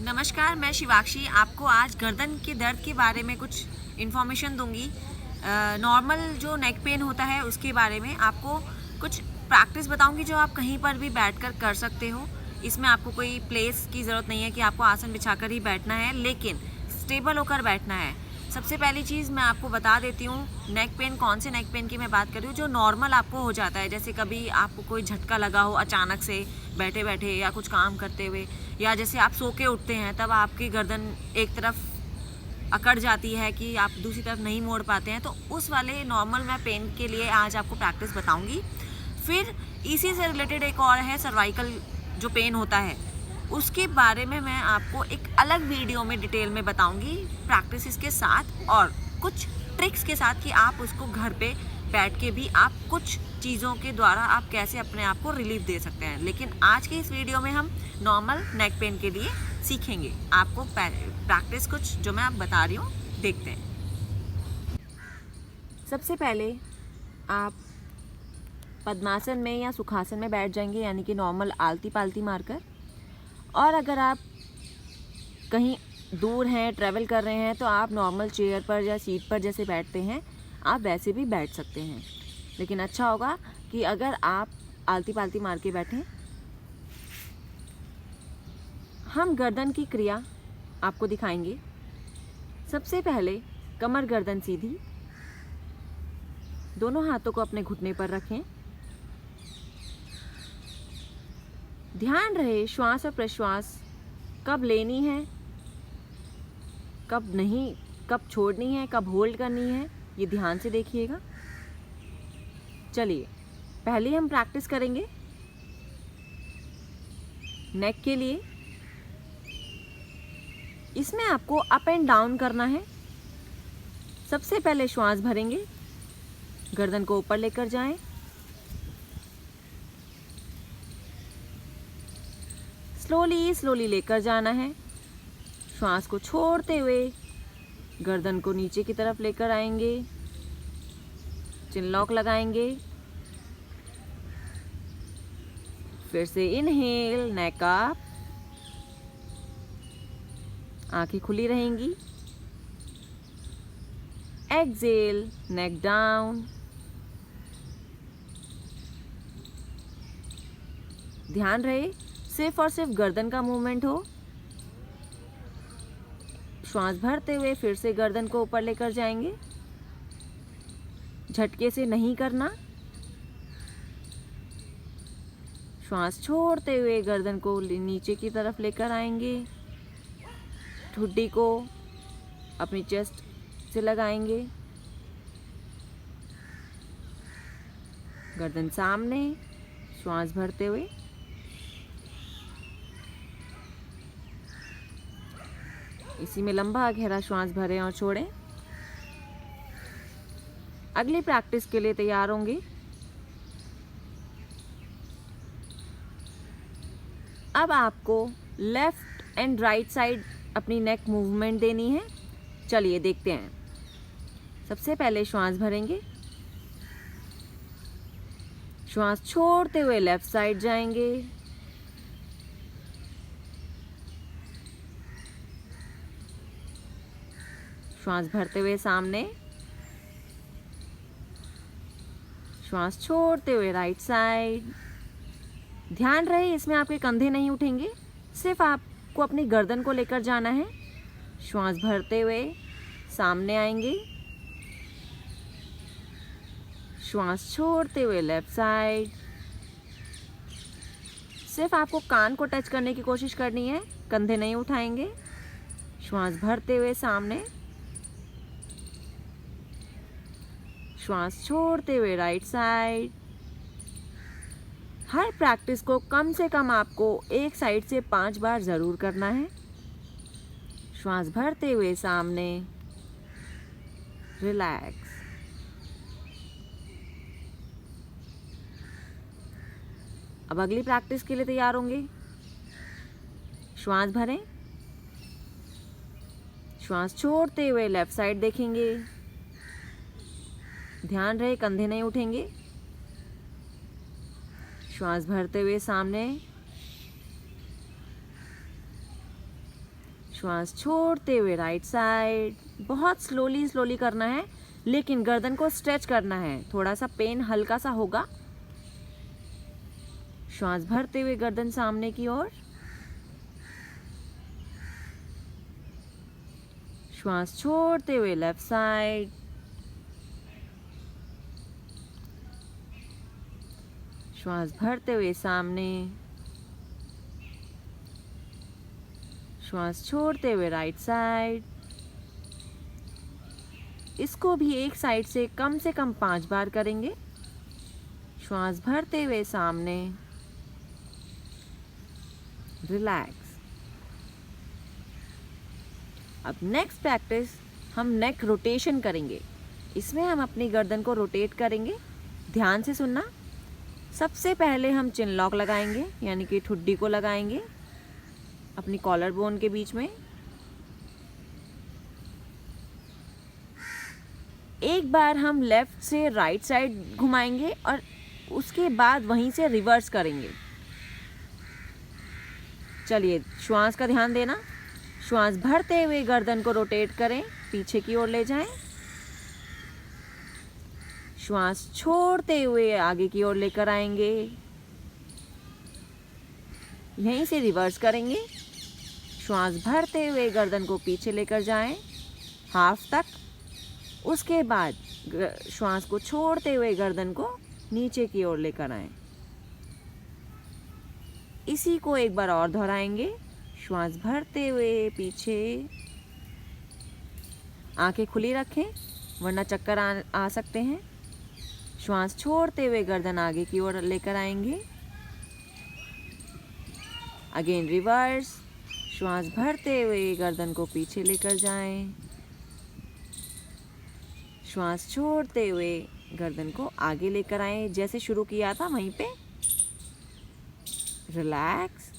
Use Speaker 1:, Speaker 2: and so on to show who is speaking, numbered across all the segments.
Speaker 1: नमस्कार, मैं शिवाक्षी आपको आज गर्दन के दर्द के बारे में कुछ इन्फॉर्मेशन दूंगी। नॉर्मल जो नेक पेन होता है उसके बारे में आपको कुछ प्रैक्टिस बताऊंगी जो आप कहीं पर भी बैठकर कर सकते हो। इसमें आपको कोई प्लेस की ज़रूरत नहीं है कि आपको आसन बिछाकर ही बैठना है, लेकिन स्टेबल होकर बैठना है। सबसे पहली चीज़ मैं आपको बता देती हूँ, नेक पेन कौन से नेक पेन की मैं बात कर रही हूँ जो नॉर्मल आपको हो जाता है। जैसे कभी आपको कोई झटका लगा हो अचानक से बैठे बैठे या कुछ काम करते हुए, या जैसे आप सो के उठते हैं तब आपकी गर्दन एक तरफ अकड़ जाती है कि आप दूसरी तरफ नहीं मोड़ पाते हैं, तो उस वाले नॉर्मल मैं पेन के लिए आज आपको प्रैक्टिस बताऊंगी। फिर इसी से रिलेटेड एक और है सर्वाइकल जो पेन होता है, उसके बारे में मैं आपको एक अलग वीडियो में डिटेल में बताऊंगी प्रैक्टिस के साथ और कुछ ट्रिक्स के साथ कि आप उसको घर पे बैठ के भी आप कुछ चीज़ों के द्वारा आप कैसे अपने आप को रिलीफ दे सकते हैं। लेकिन आज के इस वीडियो में हम नॉर्मल नेक पेन के लिए सीखेंगे। आपको प्रैक्टिस कुछ जो मैं आप बता रही हूँ देखते हैं। सबसे पहले आप पद्मासन में या सुखासन में बैठ जाएंगे, यानी कि नॉर्मल आलती पालती मारकर। और अगर आप कहीं दूर हैं, ट्रैवल कर रहे हैं, तो आप नॉर्मल चेयर पर या सीट पर जैसे बैठते हैं आप वैसे भी बैठ सकते हैं। लेकिन अच्छा होगा कि अगर आप आलती पालती मार के बैठें। हम गर्दन की क्रिया आपको दिखाएंगे। सबसे पहले कमर गर्दन सीधी, दोनों हाथों को अपने घुटने पर रखें। ध्यान रहे श्वास और प्रश्वास कब लेनी है, कब नहीं, कब छोड़नी है, कब होल्ड करनी है, ये ध्यान से देखिएगा। चलिए पहले हम प्रैक्टिस करेंगे नेक के लिए। इसमें आपको अप एंड डाउन करना है। सबसे पहले श्वास भरेंगे, गर्दन को ऊपर लेकर जाएं, स्लोली स्लोली लेकर जाना है। श्वास को छोड़ते हुए गर्दन को नीचे की तरफ लेकर आएंगे, चिन लॉक लगाएंगे। फिर से इनहेल, नेक अप, आंखें खुली रहेंगी। एक्सहेल, नेक डाउन। ध्यान रहे सिर्फ और सिर्फ गर्दन का मूवमेंट हो। श्वास भरते हुए फिर से गर्दन को ऊपर लेकर जाएंगे, झटके से नहीं करना। श्वास छोड़ते हुए गर्दन को नीचे की तरफ लेकर आएंगे, ठुड्डी को अपनी चेस्ट से लगाएंगे, गर्दन सामने, श्वास भरते हुए। इसी में लंबा गहरा श्वास भरें और छोड़ें। अगली प्रैक्टिस के लिए तैयार होंगे। अब आपको लेफ्ट एंड राइट साइड अपनी नेक मूवमेंट देनी है। चलिए देखते हैं। सबसे पहले श्वास भरेंगे, श्वास छोड़ते हुए लेफ्ट साइड जाएंगे, श्वास भरते हुए सामने, श्वास छोड़ते हुए राइट साइड। ध्यान रहे इसमें आपके कंधे नहीं उठेंगे, सिर्फ आपको अपनी गर्दन को लेकर जाना है। श्वास भरते हुए सामने आएंगे, श्वास छोड़ते हुए लेफ्ट साइड। सिर्फ आपको कान को टच करने की कोशिश करनी है, कंधे नहीं उठाएंगे। श्वास भरते हुए सामने, श्वास छोड़ते हुए राइट साइड। हर प्रैक्टिस को कम से कम आपको एक साइड से 5 बार ज़रूर करना है। श्वास भरते हुए सामने, रिलैक्स। अब अगली प्रैक्टिस के लिए तैयार होंगे। श्वास भरें, श्वास छोड़ते हुए लेफ्ट साइड देखेंगे। ध्यान रहे कंधे नहीं उठेंगे। श्वास भरते हुए सामने, श्वास छोड़ते हुए राइट साइड, बहुत स्लोली करना है, लेकिन गर्दन को स्ट्रेच करना है, थोड़ा सा पेन हल्का सा होगा। श्वास भरते हुए गर्दन सामने की ओर, श्वास छोड़ते हुए लेफ्ट साइड, श्वास भरते हुए सामने, श्वास छोड़ते हुए राइट साइड। इसको भी एक साइड से कम 5 बार करेंगे। श्वास भरते हुए सामने, रिलैक्स। अब नेक्स्ट प्रैक्टिस हम नेक रोटेशन करेंगे। इसमें हम अपनी गर्दन को रोटेट करेंगे। ध्यान से सुनना। सबसे पहले हम चिन लॉक लगाएंगे, यानी कि ठुड्डी को लगाएंगे अपनी कॉलर बोन के बीच में। एक बार हम लेफ्ट से राइट साइड घुमाएंगे और उसके बाद वहीं से रिवर्स करेंगे। चलिए, श्वास का ध्यान देना। श्वास भरते हुए गर्दन को रोटेट करें, पीछे की ओर ले जाएं। श्वास छोड़ते हुए आगे की ओर लेकर आएंगे, यहीं से रिवर्स करेंगे। श्वास भरते हुए गर्दन को पीछे लेकर जाएं, हाफ तक। उसके बाद श्वास को छोड़ते हुए गर्दन को नीचे की ओर लेकर आएं। इसी को एक बार और दोहराएंगे। श्वास भरते हुए पीछे, आंखें खुली रखें वरना चक्कर आ सकते हैं। श्वास छोड़ते हुए गर्दन आगे की ओर लेकर आएंगे। Again reverse. श्वास भरते हुए गर्दन को पीछे लेकर जाएं। श्वास छोड़ते हुए गर्दन को आगे लेकर आएं, जैसे शुरू किया था वहीं पे। रिलैक्स।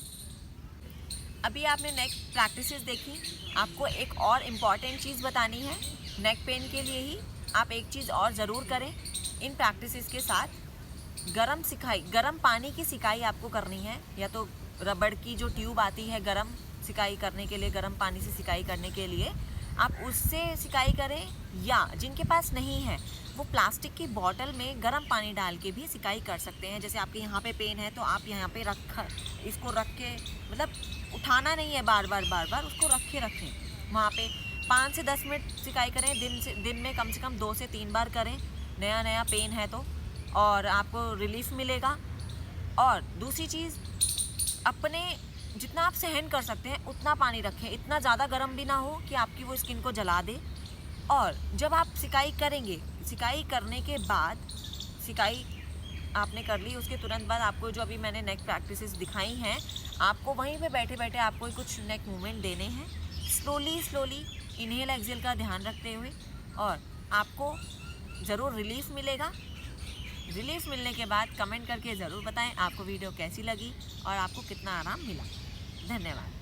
Speaker 1: अभी आपने नेक प्रैक्टिसेस देखी। आपको एक और इम्पॉर्टेंट चीज़ बतानी है। नेक पेन के लिए ही आप एक चीज़ और ज़रूर करें इन प्रैक्टिसेस के साथ। गरम पानी की सिकाई आपको करनी है, या तो रबड़ की जो ट्यूब आती है गरम सिकाई करने के लिए, गरम पानी से सिकाई करने के लिए, आप उससे सिकाई करें, या जिनके पास नहीं है वो प्लास्टिक की बॉटल में गर्म पानी डाल के भी सिकाई कर सकते हैं। जैसे आपके यहाँ पे पेन है तो आप यहाँ पे इसको रख के, मतलब उठाना नहीं है बार बार, उसको रखें वहाँ पे। 5 से 10 मिनट सिकाई करें। दिन में कम से कम 2 से 3 बार करें। नया पेन है तो, और आपको रिलीफ मिलेगा। और दूसरी चीज़, अपने जितना आप सहन कर सकते हैं उतना पानी रखें। इतना ज़्यादा गर्म भी ना हो कि आपकी वो स्किन को जला दे। और जब आप सिकाई करेंगे, सिकाई करने के बाद, सिकाई आपने कर ली, उसके तुरंत बाद आपको जो अभी मैंने नेक प्रैक्टिसेस दिखाई हैं, आपको वहीं पे बैठे बैठे आपको कुछ नेक मूवमेंट देने हैं, स्लोली इनहेल एक्सहेल का ध्यान रखते हुए, और आपको ज़रूर रिलीफ मिलेगा। रिलीफ मिलने के बाद कमेंट करके ज़रूर बताएं आपको वीडियो कैसी लगी और आपको कितना आराम मिला। धन्यवाद।